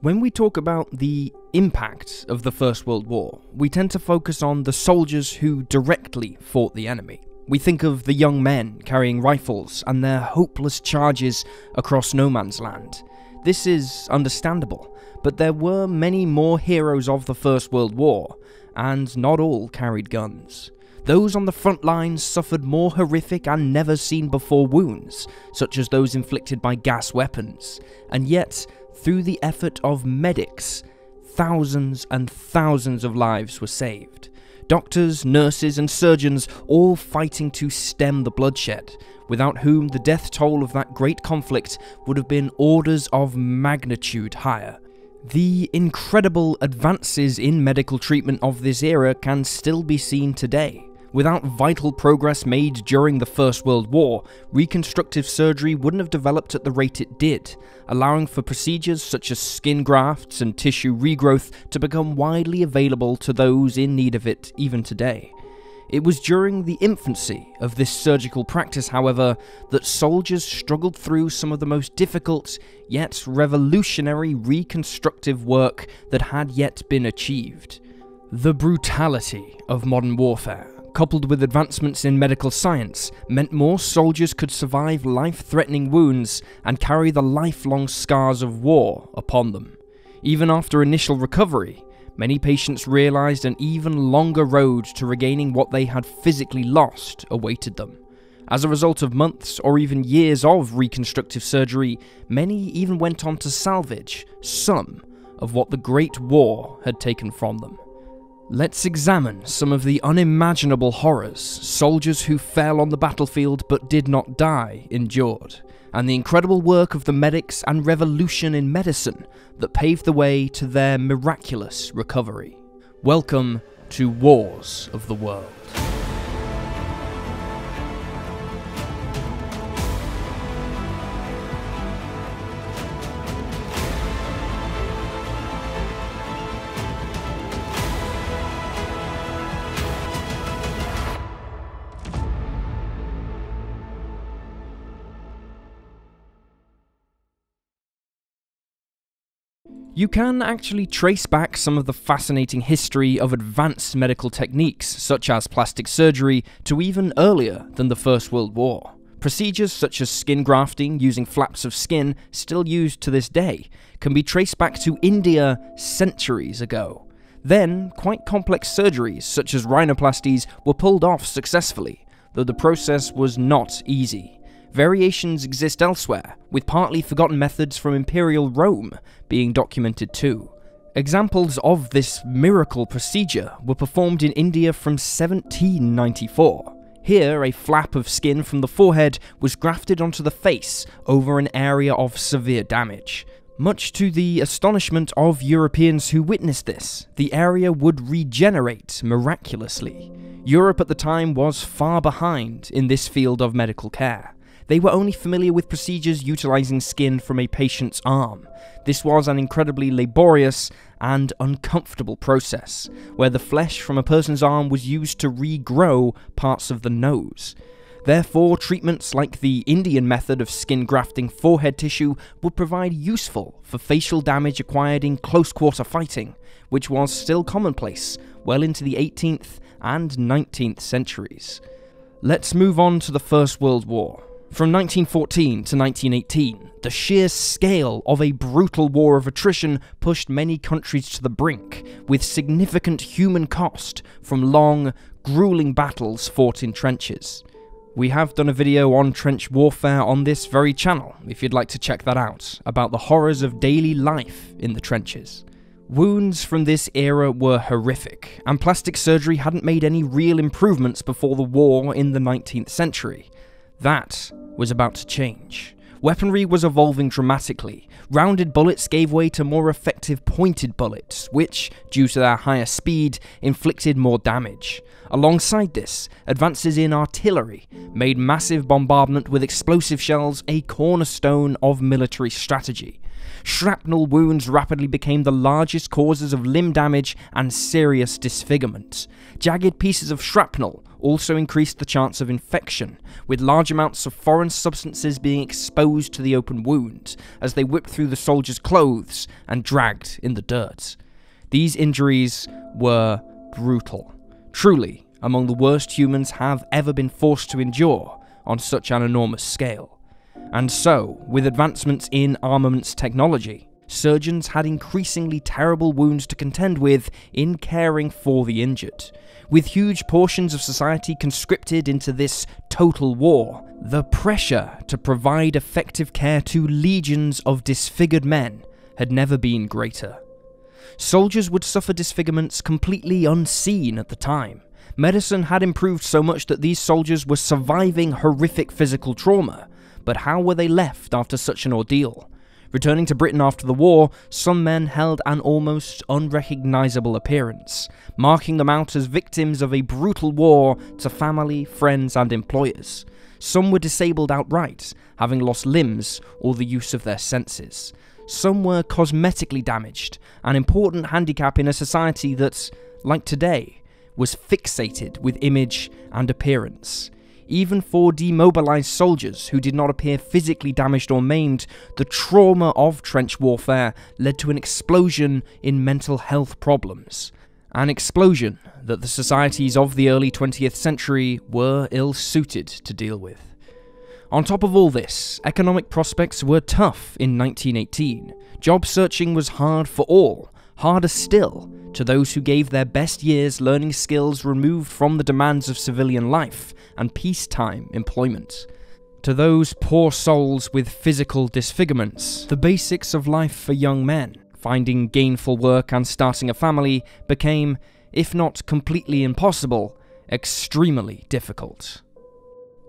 When we talk about the impact of the First World War, we tend to focus on the soldiers who directly fought the enemy. We think of the young men carrying rifles and their hopeless charges across no man's land. This is understandable, but there were many more heroes of the First World War, and not all carried guns. Those on the front lines suffered more horrific and never-seen-before wounds, such as those inflicted by gas weapons, and yet, through the effort of medics, thousands and thousands of lives were saved. Doctors, nurses, and surgeons all fighting to stem the bloodshed, without whom the death toll of that great conflict would have been orders of magnitude higher. The incredible advances in medical treatment of this era can still be seen today. Without vital progress made during the First World War, reconstructive surgery wouldn't have developed at the rate it did, allowing for procedures such as skin grafts and tissue regrowth to become widely available to those in need of it even today. It was during the infancy of this surgical practice, however, that soldiers struggled through some of the most difficult, yet revolutionary reconstructive work that had yet been achieved. The brutality of modern warfare, coupled with advancements in medical science, meant more soldiers could survive life-threatening wounds and carry the lifelong scars of war upon them. Even after initial recovery, many patients realized an even longer road to regaining what they had physically lost awaited them. As a result of months or even years of reconstructive surgery, many even went on to salvage some of what the Great War had taken from them. Let's examine some of the unimaginable horrors soldiers who fell on the battlefield but did not die endured, and the incredible work of the medics and revolution in medicine that paved the way to their miraculous recovery. Welcome to Wars of the World. You can actually trace back some of the fascinating history of advanced medical techniques, such as plastic surgery, to even earlier than the First World War. Procedures such as skin grafting using flaps of skin, still used to this day, can be traced back to India centuries ago. Then, quite complex surgeries such as rhinoplasties were pulled off successfully, though the process was not easy. Variations exist elsewhere, with partly forgotten methods from Imperial Rome being documented too. Examples of this miracle procedure were performed in India from 1794. Here, a flap of skin from the forehead was grafted onto the face over an area of severe damage. Much to the astonishment of Europeans who witnessed this, the area would regenerate miraculously. Europe at the time was far behind in this field of medical care. They were only familiar with procedures utilizing skin from a patient's arm. This was an incredibly laborious and uncomfortable process, where the flesh from a person's arm was used to regrow parts of the nose. Therefore, treatments like the Indian method of skin grafting forehead tissue would provide useful for facial damage acquired in close-quarter fighting, which was still commonplace well into the 18th and 19th centuries. Let's move on to the First World War. From 1914 to 1918, the sheer scale of a brutal war of attrition pushed many countries to the brink, with significant human cost from long, grueling battles fought in trenches. We have done a video on trench warfare on this very channel, if you'd like to check that out, about the horrors of daily life in the trenches. Wounds from this era were horrific, and plastic surgery hadn't made any real improvements before the war in the 19th century. That was about to change. Weaponry was evolving dramatically. Rounded bullets gave way to more effective pointed bullets, which, due to their higher speed, inflicted more damage. Alongside this, advances in artillery made massive bombardment with explosive shells a cornerstone of military strategy. Shrapnel wounds rapidly became the largest causes of limb damage and serious disfigurement. Jagged pieces of shrapnel also increased the chance of infection, with large amounts of foreign substances being exposed to the open wound as they whipped through the soldiers' clothes and dragged in the dirt. These injuries were brutal, truly among the worst humans have ever been forced to endure on such an enormous scale. And so, with advancements in armaments technology, surgeons had increasingly terrible wounds to contend with in caring for the injured. With huge portions of society conscripted into this total war, the pressure to provide effective care to legions of disfigured men had never been greater. Soldiers would suffer disfigurements completely unseen at the time. Medicine had improved so much that these soldiers were surviving horrific physical trauma, but how were they left after such an ordeal? Returning to Britain after the war, some men held an almost unrecognisable appearance, marking them out as victims of a brutal war to family, friends and employers. Some were disabled outright, having lost limbs or the use of their senses. Some were cosmetically damaged, an important handicap in a society that, like today, was fixated with image and appearance. Even for demobilised soldiers who did not appear physically damaged or maimed, the trauma of trench warfare led to an explosion in mental health problems. An explosion that the societies of the early 20th century were ill-suited to deal with. On top of all this, economic prospects were tough in 1918. Job searching was hard for all, harder still to those who gave their best years learning skills removed from the demands of civilian life and peacetime employment. To those poor souls with physical disfigurements, the basics of life for young men, finding gainful work and starting a family, became, if not completely impossible, extremely difficult.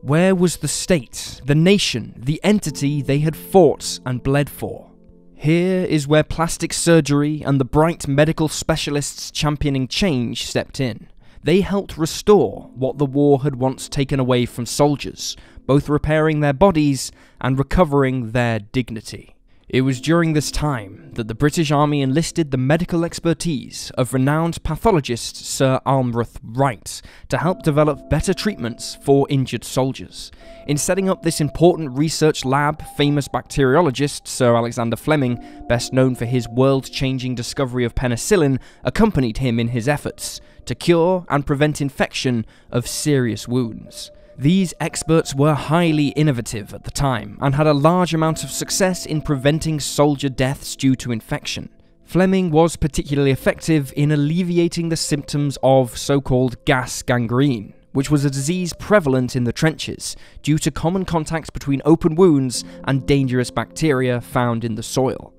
Where was the state, the nation, the entity they had fought and bled for? Here is where plastic surgery and the bright medical specialists championing change stepped in. They helped restore what the war had once taken away from soldiers, both repairing their bodies and recovering their dignity. It was during this time that the British Army enlisted the medical expertise of renowned pathologist Sir Almroth Wright to help develop better treatments for injured soldiers. In setting up this important research lab, famous bacteriologist Sir Alexander Fleming, best known for his world-changing discovery of penicillin, accompanied him in his efforts to cure and prevent infection of serious wounds. These experts were highly innovative at the time and had a large amount of success in preventing soldier deaths due to infection. Fleming was particularly effective in alleviating the symptoms of so-called gas gangrene, which was a disease prevalent in the trenches due to common contacts between open wounds and dangerous bacteria found in the soil.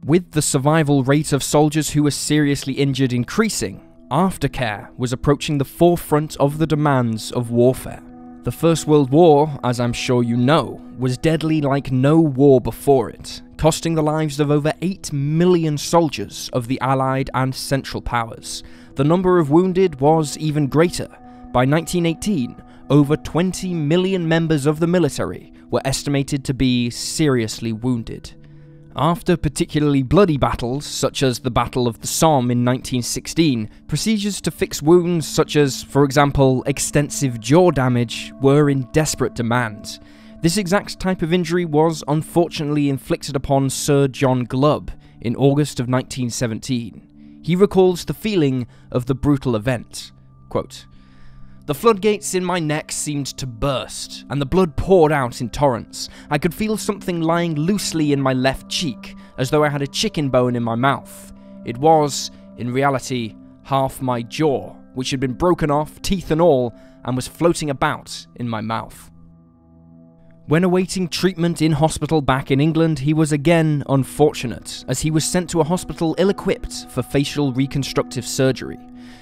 With the survival rate of soldiers who were seriously injured increasing, aftercare was approaching the forefront of the demands of warfare. The First World War, as I'm sure you know, was deadly like no war before it, costing the lives of over 8 million soldiers of the Allied and Central Powers. The number of wounded was even greater. By 1918, over 20 million members of the military were estimated to be seriously wounded. After particularly bloody battles, such as the Battle of the Somme in 1916, procedures to fix wounds such as, for example, extensive jaw damage, were in desperate demand. This exact type of injury was unfortunately inflicted upon Sir John Glubb in August of 1917. He recalls the feeling of the brutal event. Quote, "The floodgates in my neck seemed to burst, and the blood poured out in torrents. I could feel something lying loosely in my left cheek, as though I had a chicken bone in my mouth. It was, in reality, half my jaw, which had been broken off, teeth and all, and was floating about in my mouth." When awaiting treatment in hospital back in England, he was again unfortunate, as he was sent to a hospital ill-equipped for facial reconstructive surgery.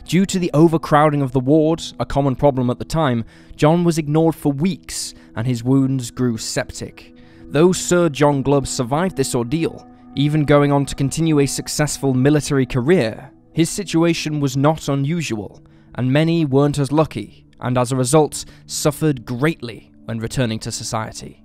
Due to the overcrowding of the ward, a common problem at the time, John was ignored for weeks and his wounds grew septic. Though Sir John Glubb survived this ordeal, even going on to continue a successful military career, His situation was not unusual, and many weren't as lucky, and as a result, suffered greatly when returning to society.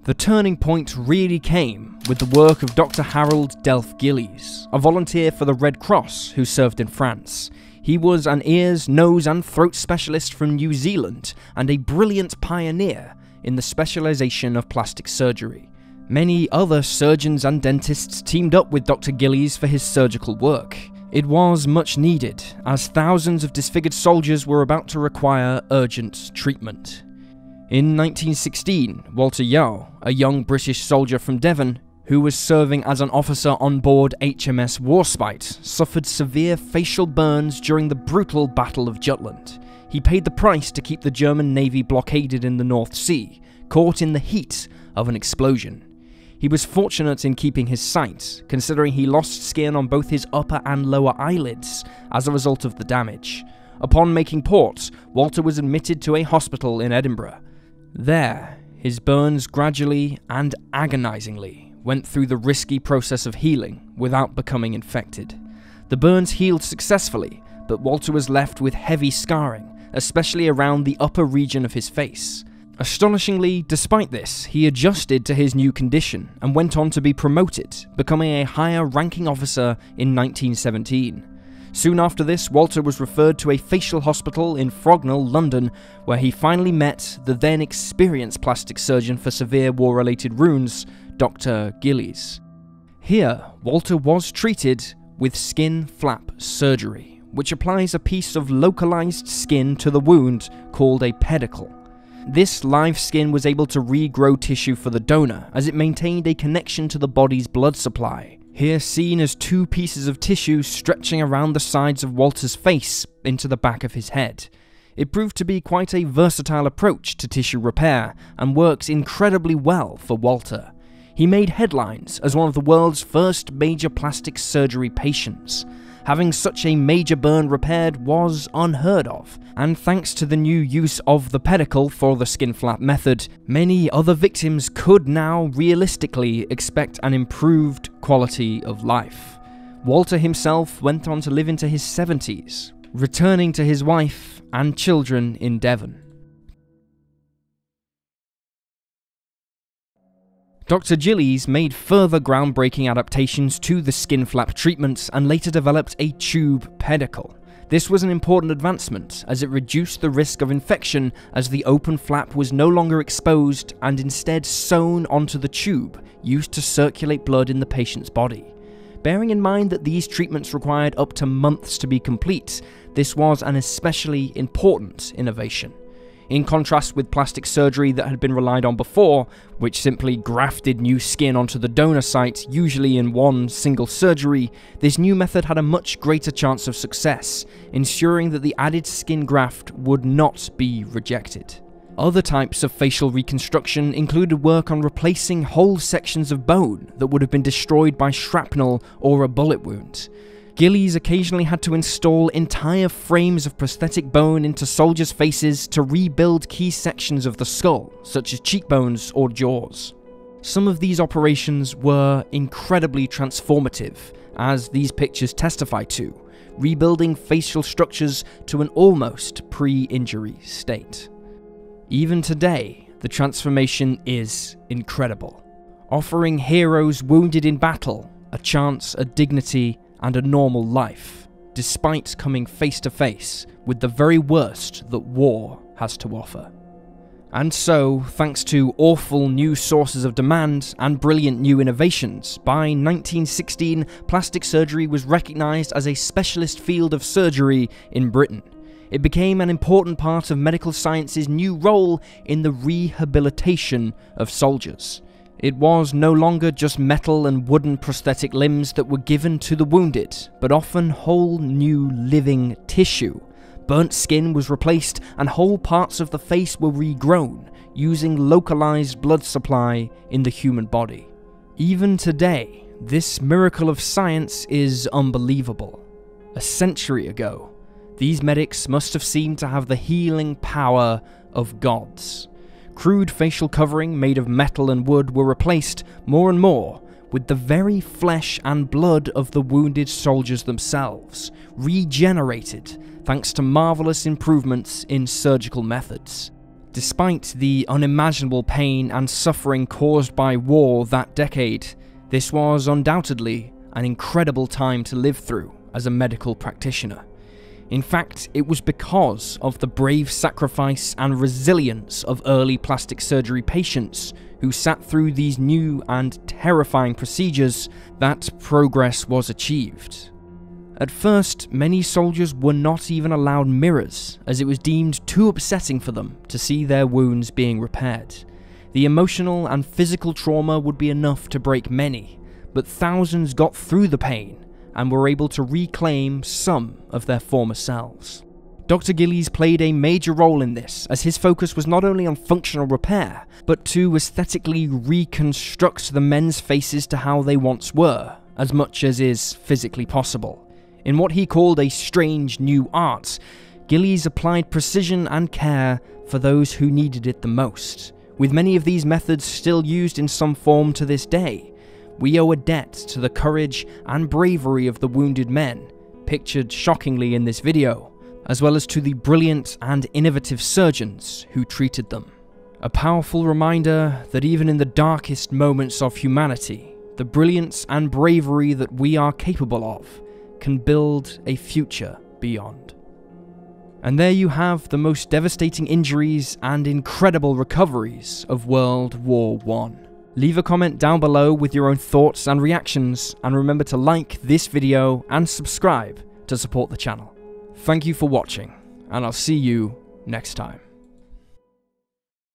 The turning point really came with the work of Dr. Harold Delph Gillies, a volunteer for the Red Cross who served in France. He was an ears, nose and throat specialist from New Zealand and a brilliant pioneer in the specialization of plastic surgery. Many other surgeons and dentists teamed up with Dr. Gillies for his surgical work. It was much needed, as thousands of disfigured soldiers were about to require urgent treatment. In 1916, Walter Yeo, a young British soldier from Devon, who was serving as an officer on board HMS Warspite, suffered severe facial burns during the brutal Battle of Jutland. He paid the price to keep the German Navy blockaded in the North Sea, caught in the heat of an explosion. He was fortunate in keeping his sight, considering he lost skin on both his upper and lower eyelids as a result of the damage. Upon making port, Walter was admitted to a hospital in Edinburgh. There, his burns gradually and agonizingly went through the risky process of healing without becoming infected. The burns healed successfully, but Walter was left with heavy scarring, especially around the upper region of his face. Astonishingly, despite this, he adjusted to his new condition and went on to be promoted, becoming a higher-ranking officer in 1917. Soon after this, Walter was referred to a facial hospital in Frognall, London, where he finally met the then experienced plastic surgeon for severe war-related wounds, Dr. Gillies. Here, Walter was treated with skin flap surgery, which applies a piece of localized skin to the wound called a pedicle. This live skin was able to regrow tissue for the donor, as it maintained a connection to the body's blood supply. Here seen as two pieces of tissue stretching around the sides of Walter's face into the back of his head. It proved to be quite a versatile approach to tissue repair, and works incredibly well for Walter. He made headlines as one of the world's first major plastic surgery patients. Having such a major burn repaired was unheard of, and thanks to the new use of the pedicle for the skin flap method, many other victims could now realistically expect an improved quality of life. Walter himself went on to live into his 70s, returning to his wife and children in Devon. Dr. Gillies made further groundbreaking adaptations to the skin flap treatments and later developed a tube pedicle. This was an important advancement as it reduced the risk of infection, as the open flap was no longer exposed and instead sewn onto the tube used to circulate blood in the patient's body. Bearing in mind that these treatments required up to months to be complete, this was an especially important innovation. In contrast with plastic surgery that had been relied on before, which simply grafted new skin onto the donor site, usually in one single surgery, this new method had a much greater chance of success, ensuring that the added skin graft would not be rejected. Other types of facial reconstruction included work on replacing whole sections of bone that would have been destroyed by shrapnel or a bullet wound. Gillies occasionally had to install entire frames of prosthetic bone into soldiers' faces to rebuild key sections of the skull, such as cheekbones or jaws. Some of these operations were incredibly transformative, as these pictures testify to, rebuilding facial structures to an almost pre-injury state. Even today, the transformation is incredible, offering heroes wounded in battle a chance at dignity and a normal life, despite coming face to face with the very worst that war has to offer. And so, thanks to awful new sources of demand and brilliant new innovations, by 1916, plastic surgery was recognised as a specialist field of surgery in Britain. It became an important part of medical science's new role in the rehabilitation of soldiers. It was no longer just metal and wooden prosthetic limbs that were given to the wounded, but often whole new living tissue. Burnt skin was replaced and whole parts of the face were regrown, using localized blood supply in the human body. Even today, this miracle of science is unbelievable. A century ago, these medics must have seemed to have the healing power of gods. Crude facial covering made of metal and wood were replaced more and more with the very flesh and blood of the wounded soldiers themselves, regenerated thanks to marvelous improvements in surgical methods. Despite the unimaginable pain and suffering caused by war that decade, this was undoubtedly an incredible time to live through as a medical practitioner. In fact, it was because of the brave sacrifice and resilience of early plastic surgery patients who sat through these new and terrifying procedures that progress was achieved. At first, many soldiers were not even allowed mirrors, as it was deemed too upsetting for them to see their wounds being repaired. The emotional and physical trauma would be enough to break many, but thousands got through the pain and were able to reclaim some of their former selves. Dr. Gillies played a major role in this, as his focus was not only on functional repair, but to aesthetically reconstruct the men's faces to how they once were, as much as is physically possible. In what he called a strange new art, Gillies applied precision and care for those who needed it the most. With many of these methods still used in some form to this day, we owe a debt to the courage and bravery of the wounded men, pictured shockingly in this video, as well as to the brilliant and innovative surgeons who treated them. A powerful reminder that even in the darkest moments of humanity, the brilliance and bravery that we are capable of can build a future beyond. And there you have the most devastating injuries and incredible recoveries of World War I. Leave a comment down below with your own thoughts and reactions, and remember to like this video and subscribe to support the channel. Thank you for watching, and I'll see you next time.